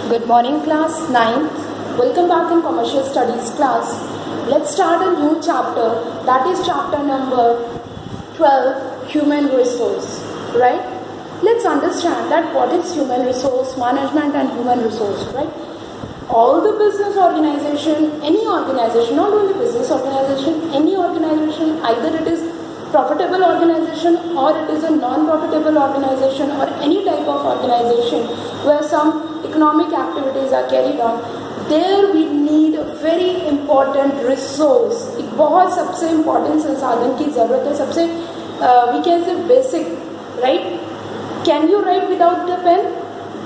Good morning, class 9. Welcome back in Commercial Studies class. Let's start a new chapter. That is chapter number 12, Human Resource. Right? Let's understand that what is human resource management and human resource. Right? All the business organization, any organization, not only business organization, any organization, either it is profitable organization or it is a non-profitable organization or any type of organization where some economic activities are carried on, there we need a very important resource. एक बहुत सबसे important संसाधन की ज़रूरत है, सबसे we can say basic, right? Can you write without the pen?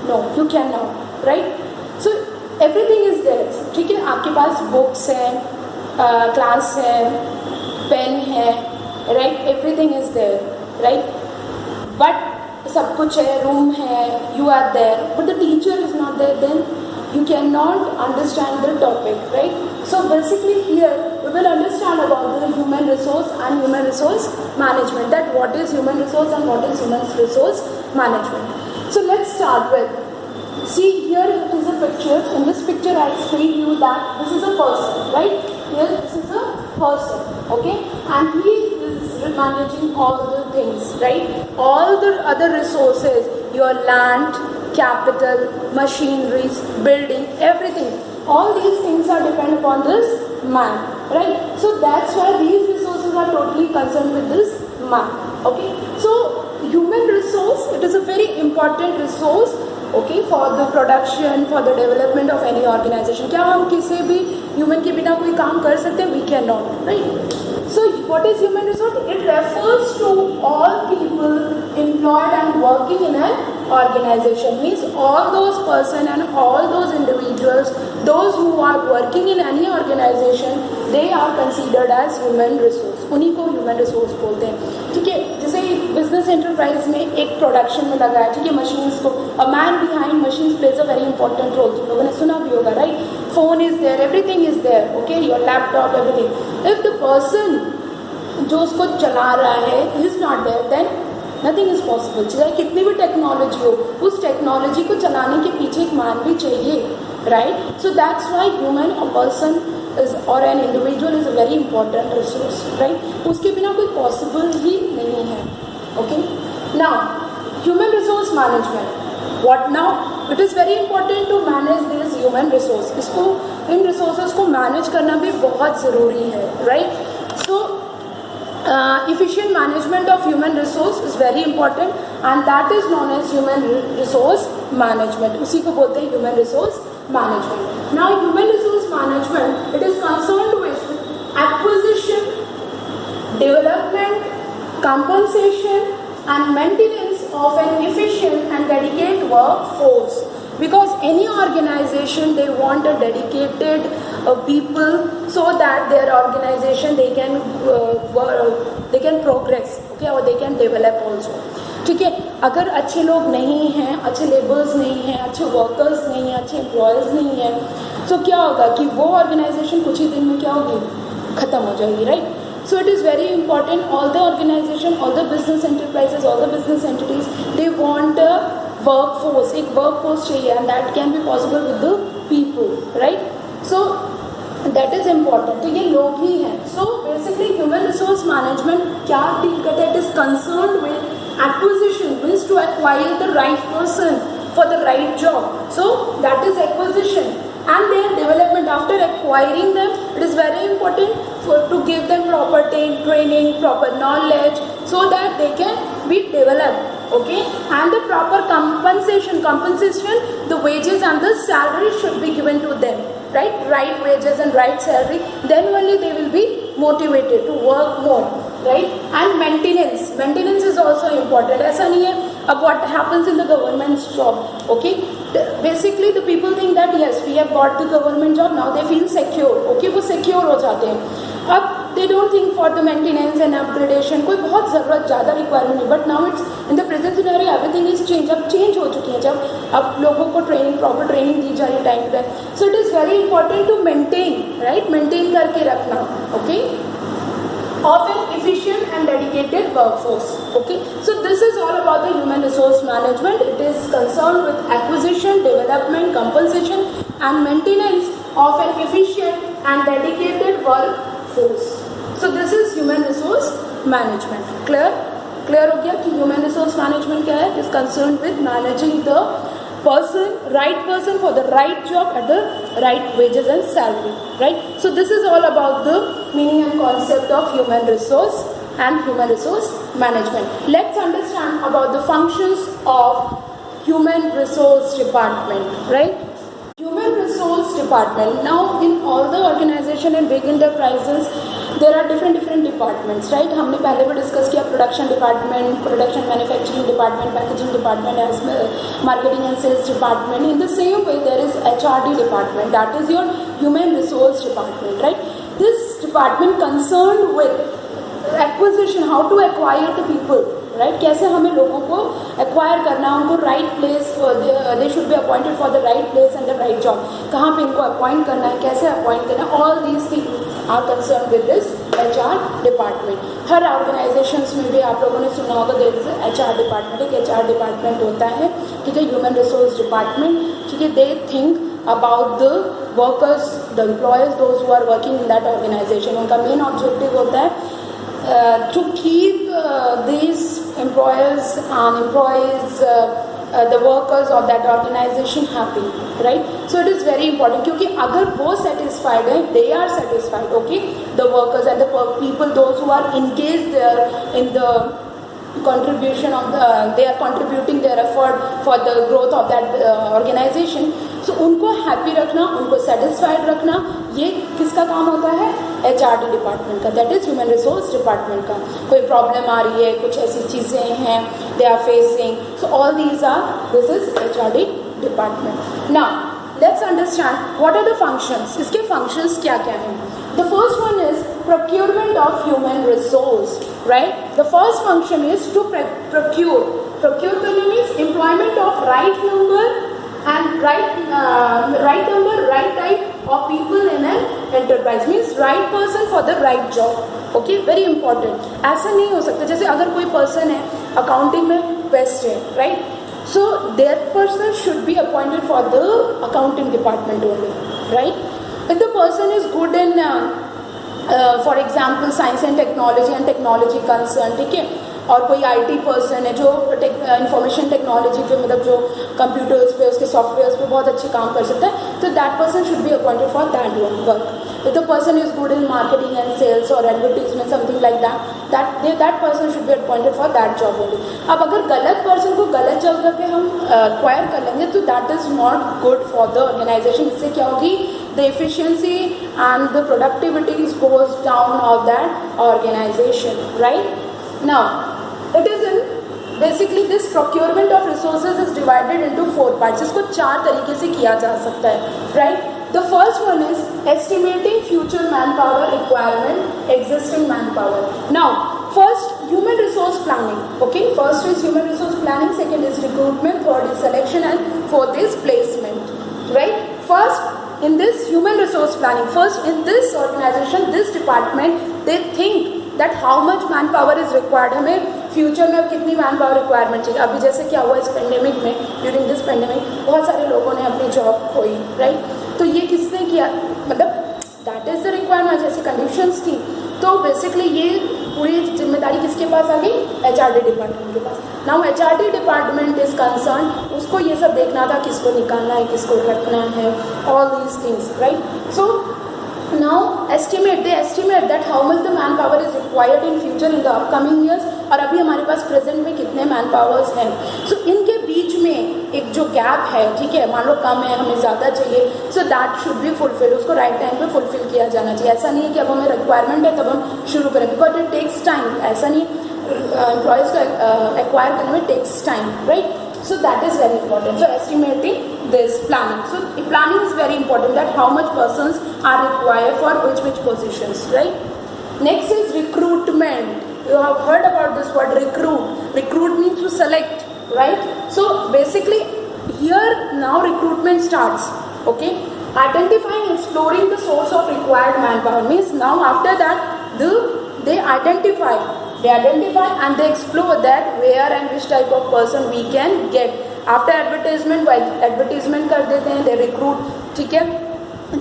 No, you cannot, right? So everything is there. ठीक है, आपके पास books हैं, class है, pen है, right? Everything is there, right? But सब कुछ है, रूम है, you are there, but the teacher is not there, then you cannot understand the topic, right? So basically here we will understand about the human resource and human resource management, that what is human resource and what is human resource management. So let's start with, see here it is a picture. In this picture I explain you that this is a person, right? Here this is a person, okay? And he is managing all the things, right? All the other resources, your land, capital, machineries, building, everything. All these things are dependent upon this man, right? So that's why these resources are totally concerned with this man, okay? So human resource, it is a very important resource, okay, for the production, for the development of any organization. क्या हम किसी भी human के बिना कोई काम कर सकते हैं? We cannot, right? So what is human resource? It refers to all people employed and working in an organization. Means all those person and all those individuals, those who are working in any organization, they are considered as human resource. उन्हीं को human resource बोलते हैं. ठीक है, जैसे business enterprise में एक production में लगा है, ठीक है, मशीन्स को, a man behind machines plays a very important role. तुम लोगों ने सुना भी होगा, right? Phone is there, everything is there, okay, your laptop, everything. If the person जो उसको चला रहा है is not there, then nothing is possible. चाहे कितनी भी टेक्नोलॉजी हो, उस टेक्नोलॉजी को चलाने के पीछे एक मैन भी चाहिए, right? So that's why human, a person is or an individual is a very important resource, right? उसके बिना कोई possible ही नहीं है, okay? Now, human resource management. What now? It is very important to manage this human resource. इसको, इन resources को manage करना भी बहुत ज़रूरी है, right? So, efficient management of human resource is very important, and that is known as human resource management. उसी को बोलते हैं human resource management. Now, human resource management, it is concerned with acquisition, development, compensation, and maintenance of an efficient and dedicated workforce. Because any organization, they want a dedicated people so that their organization they can progress, okay, or they can develop also. ठीक है, अगर अच्छे लोग नहीं हैं, अच्छे labours नहीं हैं, अच्छे वर्कर्स नहीं हैं, अच्छे एम्प्लॉयज़ नहीं हैं, तो क्या होगा कि वो ऑर्गेनाइजेशन कुछ ही दिन में क्या होगी, ख़त्म हो जाएगी, right? So it is very important. All the organisation, all the business enterprises, all the business entities, they want a work force. एक वर्क फोर्स चाहिए, and that can be possible with the people, right? So that is important. तो ये लोग ही हैं. So basically human resource management क्या deal करता है? It is concern with acquisition, means to acquire the right person for the right job. So that is acquisition. And their development, after acquiring them, it is very important to give them proper training, proper knowledge, so that they can be developed, okay? And the proper compensation, the wages and the salary should be given to them, right? Right wages and right salary, then only they will be motivated to work more, right? And maintenance is also important. ऐसा नहीं है. अब what happens in the government job, okay? Basically the people think that yes, we have got the government job, now they feel secure, okay? वो secure हो जाते हैं. अब they don't think for the maintenance and upgradation, कोई बहुत ज़रूरत ज़्यादा requirement नहीं. But now it's in the present scenario, everything is changed. अब change हो चुकी है, जब अब लोगों को ट्रेनिंग, प्रॉपर ट्रेनिंग दी जा रही है टाइम पे. So it is very important to maintain, right? Maintain करके रखना, okay? Of an efficient and dedicated workforce. Okay, so this is all about the human resource management. It is concerned with acquisition, development, composition and maintenance of an efficient and dedicated workforce. So this is human resource management. Clear हो गया कि human resource management क्या है? Is concerned with managing the right person for the right job at the right wages and salary, right? So this is all about the meaning and concept of human resource and human resource management. Let's understand about the functions of human resource department, right? Human resource department. Now in all the organization and big enterprises there are different departments, right? हमने पहले भी discuss किया production department, production manufacturing department, packaging department, as marketing and sales department. In the same way there is HRD department, that is your human resource department, right? This department concern with acquisition, how to acquire the people, right? कैसे हमें लोगों को acquire करना, उनको right place, they should be appointed for the right place and the right job. कहाँ पे इनको appoint करना है, कैसे अपॉइंट करना है, all these things are concern with this HR department. हर ऑर्गेनाइजेशंस में भी आप लोगों ने सुना होगा देयर इज HR डिपार्टमेंट. एक HR डिपार्टमेंट होता है, ठीक है, ह्यूमन रिसोर्स डिपार्टमेंट, ठीक है. They think about the workers, the employers, those who are working in that organisation. उनका मेन ऑब्जेक्टिव होता है to keep these employers and employees, the workers of that organization happy, right? So it is very important, क्योंकि अगर वो satisfied है, they are satisfied, okay, the workers and the people, those who are engaged there in the contribution of the, they are contributing their effort for the growth of that organization. So उनको happy रखना, उनको satisfied रखना, ये किसका काम होता है? HRD department का, that is human resource department का. कोई प्रॉब्लम आ रही है, कुछ ऐसी चीज़ें हैं they are facing, so all these are, this is HRD department. Now let's understand what are the functions. इसके फंक्शंस क्या क्या हैं? The first one is procurement of human resource, right? The first function is to procure. Procure करने means employment of right number and right number, right type of people in an enterprise, means right person for the right job. Okay, very important. ऐसा नहीं हो सकता जैसे अगर कोई person है accounting में बेस्ट है, right? So that person should be appointed for the accounting department only, right? If the person is good in for example science and technology concern, ठीक है, और कोई IT पर्सन है जो इंफॉर्मेशन टेक्नोलॉजी पे, मतलब जो कंप्यूटर्स पे, उसके सॉफ्टवेयर्स पे बहुत अच्छे काम कर सकता है, तो that person should be appointed for that work. If the person is good in marketing and sales और advertisement, something like that person should be appointed for that job only. अब अगर गलत पर्सन को गलत जगह पे हम एक्वायर कर लेंगे तो that is not good for the organisation. इससे क्या होगी? The efficiency and the productivity goes down of that organisation, right? Now, it is in basically this procurement of resources is divided into 4 parts. इसको 4 तरीके से किया जा सकता है, right? The first one is estimating future manpower requirement, existing manpower. Now, first human resource planning. Okay, first is human resource planning, second is recruitment, third is selection, and fourth is placement, right? First in this human resource planning, first in this organization, this department, they think that how much man power is required. हमें future में अब कितनी man power requirement चाहिए. अभी जैसे क्या हुआ इस पेंडेमिक में, ड्यूरिंग दिस पेंडेमिक बहुत सारे लोगों ने अपनी जॉब खोई, राइट? तो ये किसने किया? मतलब दैट इज द रिक्वायरमेंट, जैसे कंडीशंस थी. तो बेसिकली ये पूरी जिम्मेदारी किसके पास आ गई? HRD डिपार्टमेंट के पास. Now HRD department is concern, उसको ये सब देखना था किसको निकालना है, किसको रखना है, all these things, right? So now they estimate that how much the manpower is required in future in the upcoming years, और अभी हमारे पास प्रेजेंट में कितने मैन पावर्स हैं. सो इनके बीच में एक जो गैप है, ठीक है, मान लो कम है, हमें ज़्यादा चाहिए, so that should be fulfil. उसको राइट टाइम पे फुलफिल किया जाना चाहिए. ऐसा नहीं है कि अब हमें रिक्वायरमेंट है तब हम शुरू करें, बिकॉज इट टेक्स टाइम. ऐसा नहीं, एम्प्लॉयज़ को एक्वायर करने में takes time, right? So that is very important. So estimating this planning. So planning is very important, that how much persons are required for which positions, right? Next is recruitment. You have heard about this word recruit. Recruit means to select, right? So basically here now recruitment starts. Okay, identifying, exploring the source of required manpower means now after that they identify and they explore that where and which type of person we can get. After advertisement advertisement कर देते हैं, दे recruit, ठीक है।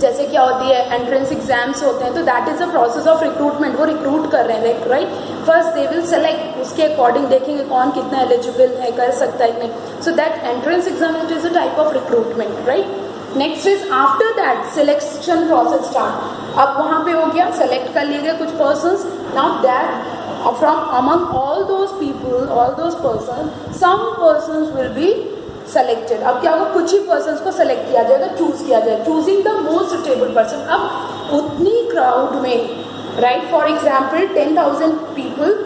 जैसे क्या होती है entrance exams होते हैं, तो that is a process of recruitment, वो रिक्रूट कर रहे हैं, right. First they will select, उसके अकॉर्डिंग देखेंगे कौन कितना एलिजिबल है, कर सकता है कि नहीं। So that entrance exam is a type of recruitment, right. Next is after that selection process start. अब वहाँ पे हो गया, सेलेक्ट कर लिए गए कुछ persons, now that from among all those people, all those person, some persons will be selected. अब क्या होगा, कुछ ही पर्सन्स को सेलेक्ट किया जाएगा, चूज किया जाएगा, choosing the most suitable person. अब उतनी क्राउड में, right, for example 10,000 people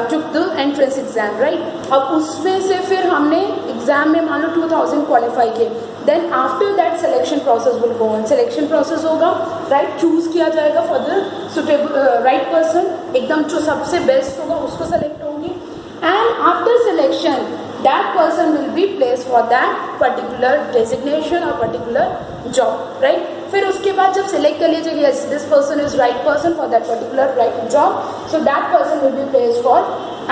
took the entrance exam, right। अब उसमें से फिर हमने एग्जाम में मान लो 2000 क्वालिफाई किए, then after that selection process will go on. Selection process होगा, राइट, चूज किया जाएगा for the suitable right person, एकदम जो सबसे बेस्ट होगा उसको सेलेक्ट होंगे, and after selection that person will be placed for that particular designation or particular job, right। फिर उसके बाद जब select कर लीजिए yes this person is right person for that particular right job, so that person will be placed for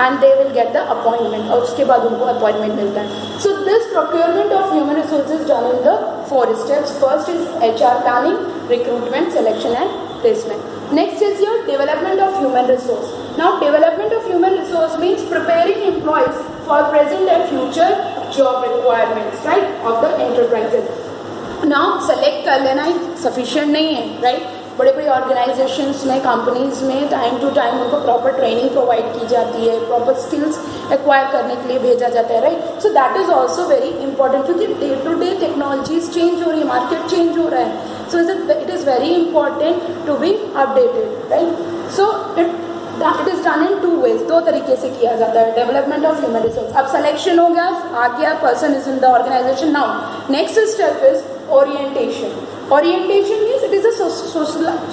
and they will get the appointment, और उसके बाद उनको appointment मिलता है। So this procurement of human resources done in the 4 steps. First is HR planning, recruitment, selection and placement. Next is your development of human resource. Now development of human resource means preparing employees for present and future job requirements, right, of the enterprises. Now select कर लेना ही sufficient नहीं है, right। बड़े बड़े organisations में, companies में time to time उनको proper training provide की जाती है, प्रॉपर स्किल्स एक्वायर करने के लिए भेजा जाता है, right. So that is also very important, क्योंकि day to day technologies change हो रही है, मार्केट चेंज हो रहा है, so it is very important to be updated, right. So it is done in 2 ways, 2 तरीके से किया जाता है डेवलपमेंट ऑफ ह्यूमन रिसोर्स। अब सिलेक्शन हो गया, आ गया, person is in the organisation. Now next step is orientation. Orientation means it is a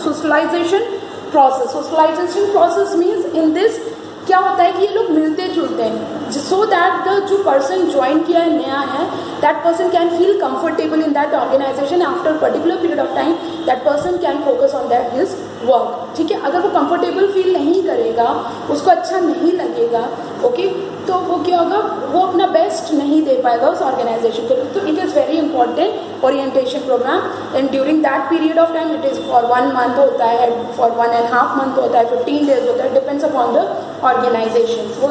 socialization process. Socialization process means in this क्या होता है कि ये लोग मिलते जुलते हैं, so that the जो person ज्वाइन किया है, नया है, that person can feel comfortable in that organization. After a particular period of time that person can focus on that his work, ठीक है। अगर वो comfortable feel नहीं करेगा, उसको अच्छा नहीं लगेगा, ओके, तो वो क्या होगा, वो अपना बेस्ट नहीं दे पाएगा उस ऑर्गेनाइजेशन के लिए। तो it is very important orientation program, and during that period of time it is for 1 month होता है, फॉर 1.5 month होता है, 15 days होता है, डिपेंड्स अपॉन द ऑर्गेनाइजेशन, वो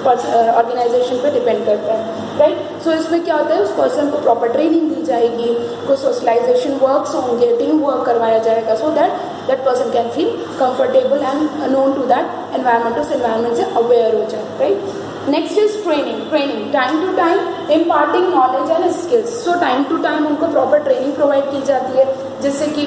ऑर्गेनाइजेशन पे डिपेंड करता है, राइट। सो इसमें क्या होता है, उस पर्सन को प्रॉपर ट्रेनिंग दी जाएगी, कुछ सोशलाइजेशन वर्क्स होंगे, टीम वर्क करवाया जाएगा, so that person can feel comfortable and known to that environment, उस एनवायरमेंट से अवेयर हो जाए, right. Next is training, time to time imparting knowledge and skills. So time to time उनको proper training provide की जाती है, जिससे कि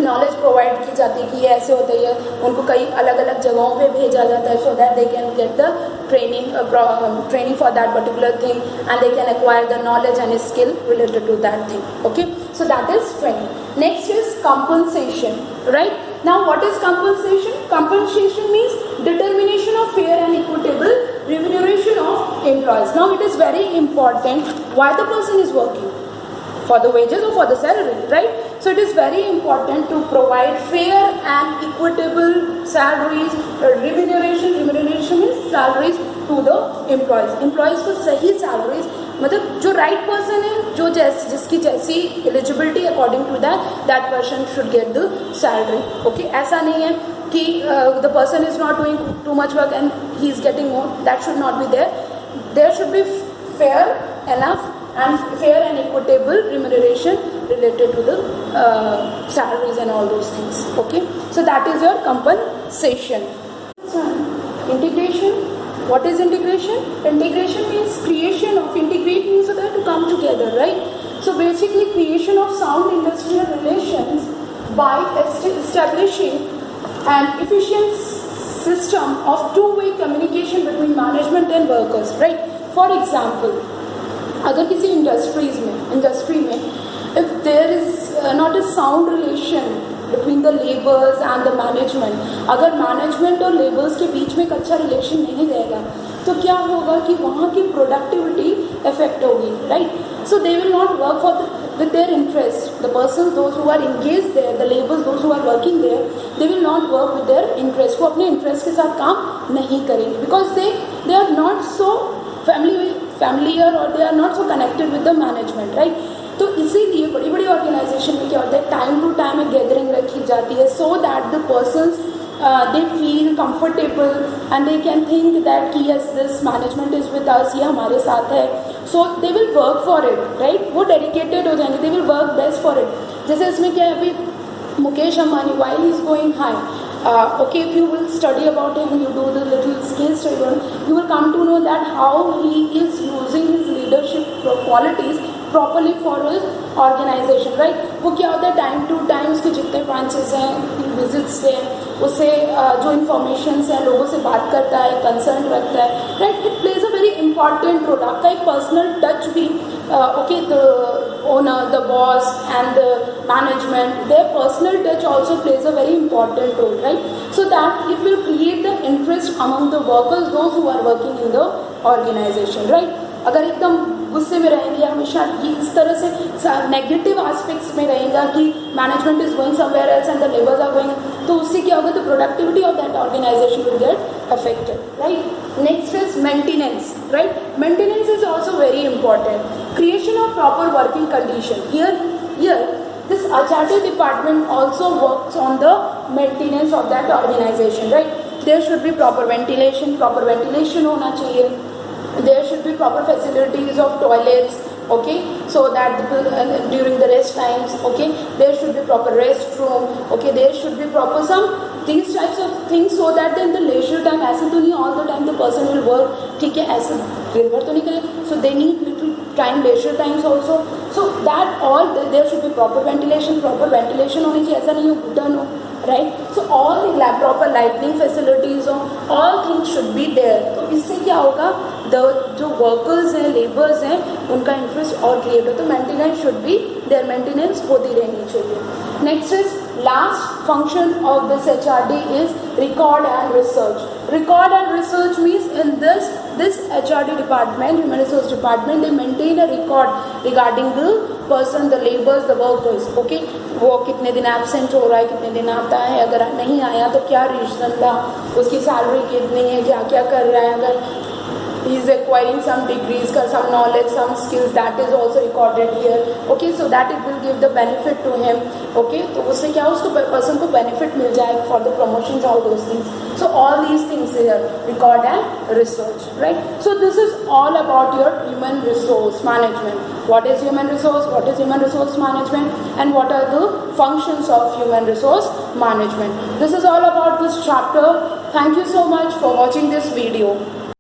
नॉलेज प्रोवाइड की जाती है कि ये ऐसे होता है, उनको कई अलग अलग जगहों पे भेजा जाता है, so that they can get the training for that particular thing and they can acquire the knowledge and skill related to that thing, okay. So that is training. Next is compensation, right। Now what is compensation? Compensation means determination of fair and equitable remuneration of employees. Now it is very important why the person is working, for the wages or for the salary, right? So it is very important to provide fair and equitable salaries, remuneration means salaries to the employees को सही salaries, मतलब जो right person है, जो जिसकी जैसी eligibility according to that person should get the salary, okay. ऐसा नहीं है कि the person is not doing too much work and he is getting more, that should not be there should be fair enough and fair and equitable remuneration related to the salaries and all those things, okay। So that is your compensation. Integration. What is integration? Integration means creation of, integrate means so that to come together, right? So basically creation of sound industrial relations by establishing an efficient system of two-way communication between management and workers, right? For example, अगर किसी industry में if there is not a sound relation between the laborers and the management, अगर management और labours के बीच में एक अच्छा relation नहीं रहेगा, तो क्या होगा कि वहाँ की प्रोडक्टिविटी इफेक्ट होगी, right. So they will not work with their interest, the persons those who are engaged there, the laborers those who are working there, they will not work with their interest, वो अपने interest के साथ काम नहीं करेंगे, because they are not so familiar or they are not so connected with the management, right? तो इसीलिए बड़ी बड़ी ऑर्गेनाइजेशन में क्या होता है, टाइम टू टाइम एक गैदरिंग रखी जाती है so that the persons they feel comfortable and they can think that कि yes this management is with us, ये हमारे साथ है, so they will work for it, right? वो dedicated हो जाएंगे, they will work best for it. जैसे इसमें क्या है, अभी Mukesh Ambani while he is going high, okay, if you will study about him, you do the little skill study, you will come to know that how he is using his leadership qualities properly for organisation, right? वो क्या होता है, time to time उसके जितने branches हैं, visits हैं, उससे जो इन्फॉर्मेशन है लोगों से बात करता है, कंसर्न रखता है, right? It plays a very important role. आपका एक पर्सनल टच भी, okay, the owner, the boss and the management, their personal touch also plays a very important role, right? So that it will create the interest among the workers, those who are working in the organisation, right? अगर एकदम गुस्से में रहेंगे, हमेशा ये इस तरह से नेगेटिव एस्पेक्ट्स में रहेगा कि management is going somewhere else and the labours are going, तो उससे क्या होगा, the productivity of that organisation will get affected, right? Next is maintenance, right? Maintenance is also very important. Creation of proper working condition. Here this HRD department also works on the maintenance of that organization, right? There should be proper ventilation होना चाहिए. There should be proper facilities of toilets, okay, so that during the rest times, okay, there should be proper restroom, okay, there should be proper some these types of things, so that in the leisure time, ऐसे तो नहीं all the time the person will work, ठीक है, ऐसे दिन भर तो नहीं करे, so they need little time, leisure times also, so that all there should be proper ventilation होनी चाहिए, ऐसा नहीं हो घुटन हो, right? So all the proper lighting facilities हो, all things should be there. तो इससे क्या होगा, जो वर्कर्स हैं, लेबर्स हैं, उनका इंटरेस्ट और क्रिएट हो, तो maintenance should be there, maintenance होती रहनी चाहिए. Next is last function of this HRD is record and research. Record and research means in this HRD department, human resource department, they maintain a record regarding the person, the laborers, the workers, okay? वो कितने दिन absent हो रहा है, कितने दिन आता है, अगर नहीं आया तो क्या रीजन था, उसकी सैलरी कितनी है, क्या क्या कर रहा है, अगर he is acquiring some degrees, some knowledge, some skills, that is also recorded here, okay? So that it will give the benefit to him, okay? तो उससे क्या उसको पर्सन को बेनिफिट मिल जाए for the promotions, all those things. So all these things here, record and research, right? So this is all about your human resource management. What is human resource? What is human resource management? And what are the functions of human resource management? This is all about this chapter. Thank you so much for watching this video.